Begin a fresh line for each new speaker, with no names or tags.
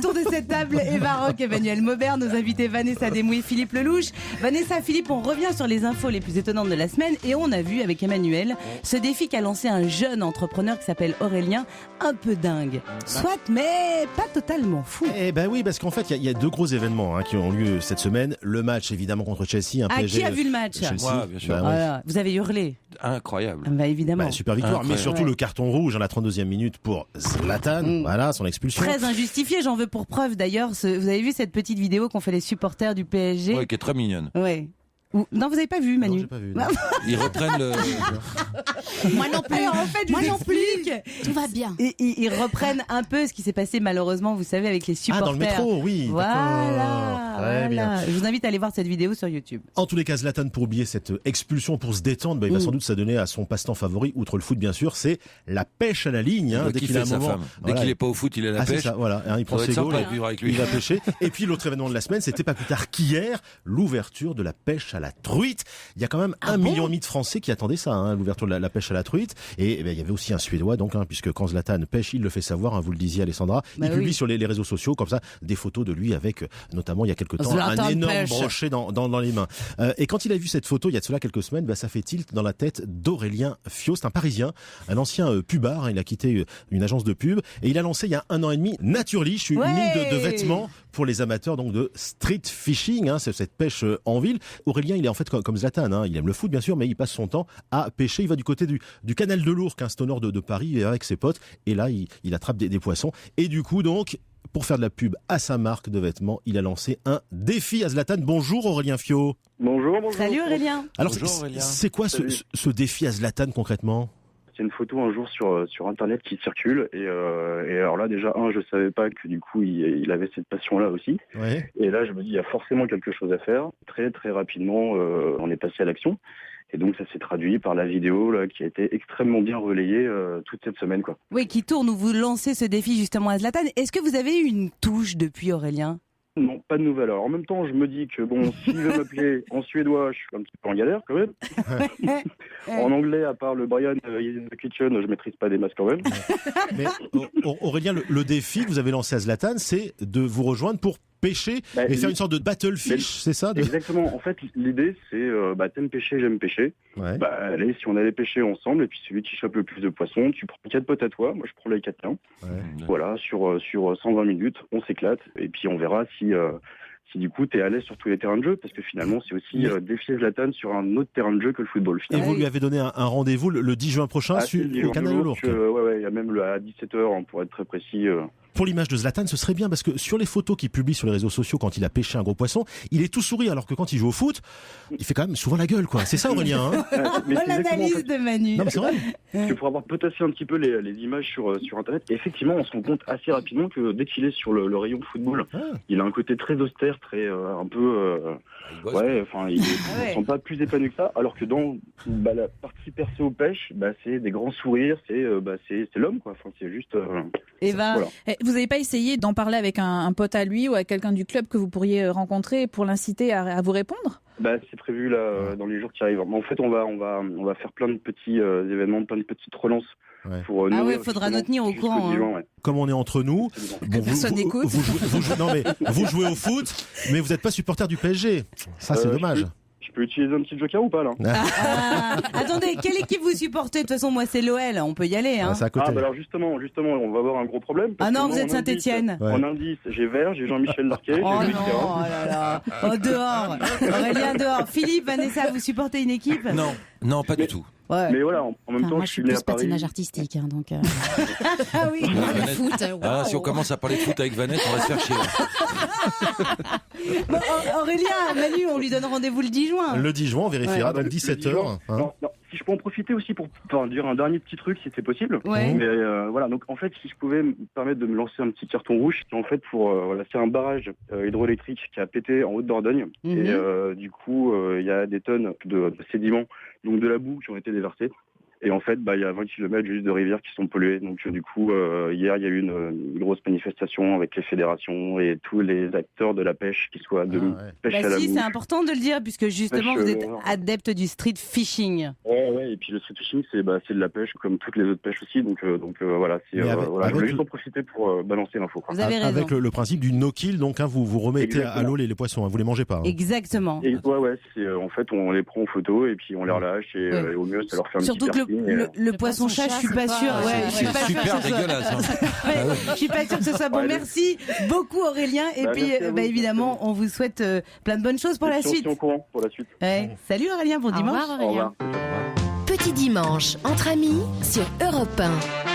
Autour de cette table, Eva Rock, Emmanuel Maubert, nos invités Vanessa Demouy, Philippe Lelouch. Vanessa, Philippe, on revient sur les infos les plus étonnantes de la semaine et on a vu avec Emmanuel ce défi qu'a lancé un jeune entrepreneur qui s'appelle Aurélien, un peu dingue. Soit, mais pas totalement fou.
Eh ben oui, parce qu'en fait, il y a deux gros événements qui ont lieu cette semaine. Le match, évidemment, contre Chelsea.
Qui a vu le match?
Moi, bien sûr.
Voilà. Vous avez hurlé?
Incroyable.
Bah évidemment.
Super victoire, mais surtout le carton rouge à la 32e minute pour Zlatan. Voilà, son expulsion.
Très injustifié, j'en veux pour preuve d'ailleurs. Vous avez vu cette petite vidéo qu'ont fait les supporters du PSG?
Ouais, qui est très mignonne.
Ouais. Non, vous avez pas vu, Manu?
Non, j'ai pas vu.
Ils reprennent le...
Moi non plus.
Alors, en fait,
Moi
je vous
non plus.
explique.
Tout va bien.
Et ils reprennent un peu ce qui s'est passé malheureusement, vous savez, avec les supporters.
Dans le métro, oui.
Voilà.
Très bien.
Je vous invite à aller voir cette vidéo sur YouTube.
En tous les cas, Zlatan, pour oublier cette expulsion, pour se détendre, il va sans doute s'adonner à son passe-temps favori, outre le foot bien sûr, c'est la pêche à la ligne.
Dès qu'il a sa femme. Dès qu'il est pas au foot, il est à la pêche.
C'est ça, voilà. Il prend ses goals, il va pêcher. Et puis l'autre événement de la semaine, c'était pas plus tard qu'hier, l'ouverture de la pêche à la truite. Il y a quand même 1,5 million de Français qui attendaient ça, l'ouverture de la pêche à la truite. Et il y avait aussi un Suédois, donc, puisque quand Zlatan pêche, il le fait savoir, vous le disiez Alessandra. Il publie sur les réseaux sociaux, comme ça, des photos de lui avec, notamment il y a quelques temps,
Zlatan
un énorme
pêche.
brochet dans les mains. Et quand il a vu cette photo, il y a de cela quelques semaines, ça fait tilt dans la tête d'Aurélien Fio. C'est un Parisien, un ancien pubard. Il a quitté une agence de pub et il a lancé il y a 1 an et demi Naturliche, une ligne de vêtements pour les amateurs donc de street fishing, c'est cette pêche en ville. Aurélien, il est en fait comme Zlatan, il aime le foot bien sûr, mais il passe son temps à pêcher. Il va du côté du canal de l'Ourcq, c'est au nord de Paris, avec ses potes, et là il attrape des poissons. Et du coup donc, pour faire de la pub à sa marque de vêtements, il a lancé un défi à Zlatan. Bonjour Aurélien Fio.
Bonjour.
Salut Aurélien.
Alors
Bonjour, Aurélien.
c'est quoi ce défi à Zlatan concrètement?
C'est une photo un jour sur internet qui circule et alors là déjà je savais pas que du coup il avait cette passion là aussi.
Ouais.
Et là je me dis il y a forcément quelque chose à faire. Très très rapidement on est passé à l'action. Et donc ça s'est traduit par la vidéo là, qui a été extrêmement bien relayée toute cette semaine quoi.
Oui, qui tourne où vous lancez ce défi justement à Zlatan. Est-ce que vous avez eu une touche depuis Aurélien?
Non, pas de nouvelles. Alors en même temps, je me dis que bon, s'il veut m'appeler en suédois, je suis un petit peu en galère quand même. En anglais, à part le Brian in the kitchen, je maîtrise pas des masses quand même.
Mais Aurélien, le défi que vous avez lancé à Zlatan, c'est de vous rejoindre pour pêcher et faire une sorte de battle fish, c'est ça
Exactement. En fait, l'idée, c'est t'aimes pêcher, j'aime pêcher.
Ouais.
Allez, si on allait pêcher ensemble, et puis celui qui chope le plus de poissons, tu prends 4 potes à toi, moi je prends les 4 tiens.
Ouais.
Voilà, sur 120 minutes, on s'éclate, et puis on verra si du coup t'es à l'aise sur tous les terrains de jeu, parce que finalement c'est aussi défier Zlatan sur un autre terrain de jeu que le football.
Et vous lui avez donné un rendez-vous le 10 juin prochain au canal de l'Ourcq.
Ouais, il y a même à 17h, pour être très précis.
Pour l'image de Zlatan, ce serait bien parce que sur les photos qu'il publie sur les réseaux sociaux quand il a pêché un gros poisson, il est tout sourire alors que quand il joue au foot, il fait quand même souvent la gueule quoi. C'est ça Aurélien
L'analyse de Manu.
Non mais c'est vrai.
Parce que pour avoir potassé un petit peu les images sur internet, effectivement on se rend compte assez rapidement que dès qu'il est sur le rayon football, il a un côté très austère, très un peu il ne sent pas plus épanoui que ça, alors que dans la partie percée aux pêches, c'est des grands sourires, c'est l'homme quoi. Enfin c'est juste
Eva,
voilà.
Vous n'avez pas essayé d'en parler avec un pote à lui ou à quelqu'un du club que vous pourriez rencontrer pour l'inciter à vous répondre?
C'est prévu là dans les jours qui arrivent. En fait, on va faire plein de petits événements, plein de petites relances.
Ouais.
Pour
faudra nous tenir au courant.
Comme on est entre nous,
personne n'écoute.
vous jouez au foot, mais vous n'êtes pas supporter du PSG. Ça c'est dommage.
Je peux utiliser un petit joker ou pas là?
Attendez, quelle équipe vous supportez? De toute façon, moi c'est l'OL, on peut y aller.
C'est à côté.
Alors justement, on va avoir un gros problème.
Non, vous êtes Saint-Etienne.
En indice, j'ai Vert, j'ai Jean-Michel Larquet,
Oh
j'ai Louis
non,
Ferrand.
oh là là. Oh dehors. Aurélien dehors. Philippe, Vanessa, vous supportez une équipe?
Non, pas du tout.
Ouais.
Mais voilà, en même temps,
moi,
je
je
suis
suis
né à
plus
Paris.
patinage artistique, donc.
Ah oui.
Le foot.
Si on commence à parler de foot avec Vanette, on va se faire chier.
Bon, Aurélien, Manu, on lui donne rendez-vous le 10 juin.
Le 10 juin, on vérifiera, donc 17h.
Non, si je peux en profiter aussi pour dire un dernier petit truc, si c'est possible.
Ouais.
Mais voilà, donc en fait, si je pouvais me permettre de me lancer un petit carton rouge, c'est en fait pour c'est un barrage hydroélectrique qui a pété en Haute-Dordogne. Et du coup, il y a des tonnes de sédiments, donc de la boue qui ont été déversées. Et en fait, il y a 20 km juste de rivières qui sont polluées. Donc du coup, hier, il y a eu une grosse manifestation avec les fédérations et tous les acteurs de la pêche, qui soient de pêche à la mouche.
C'est important de le dire, puisque justement, vous êtes adepte du street fishing.
Ouais, et puis le street fishing, c'est de la pêche comme toutes les autres pêches aussi. Donc voilà, je voulais juste en profiter pour balancer l'info.
Vous avez raison.
Avec le principe du no-kill, donc vous remettez à l'eau les poissons, vous les mangez pas.
Exactement.
Et en fait, on les prend en photo et puis on les relâche et au mieux, ça leur fait un
Surtout
petit
que le poisson-chat, je suis pas sûre.
C'est super dégueulasse.
Je suis pas sûre que ce soit bon. Merci beaucoup Aurélien. Et puis évidemment, on vous souhaite plein de bonnes choses pour la suite.
Pour la suite.
Salut Aurélien, bon dimanche.
Au revoir, Aurélien. Petit dimanche entre amis sur Europe 1.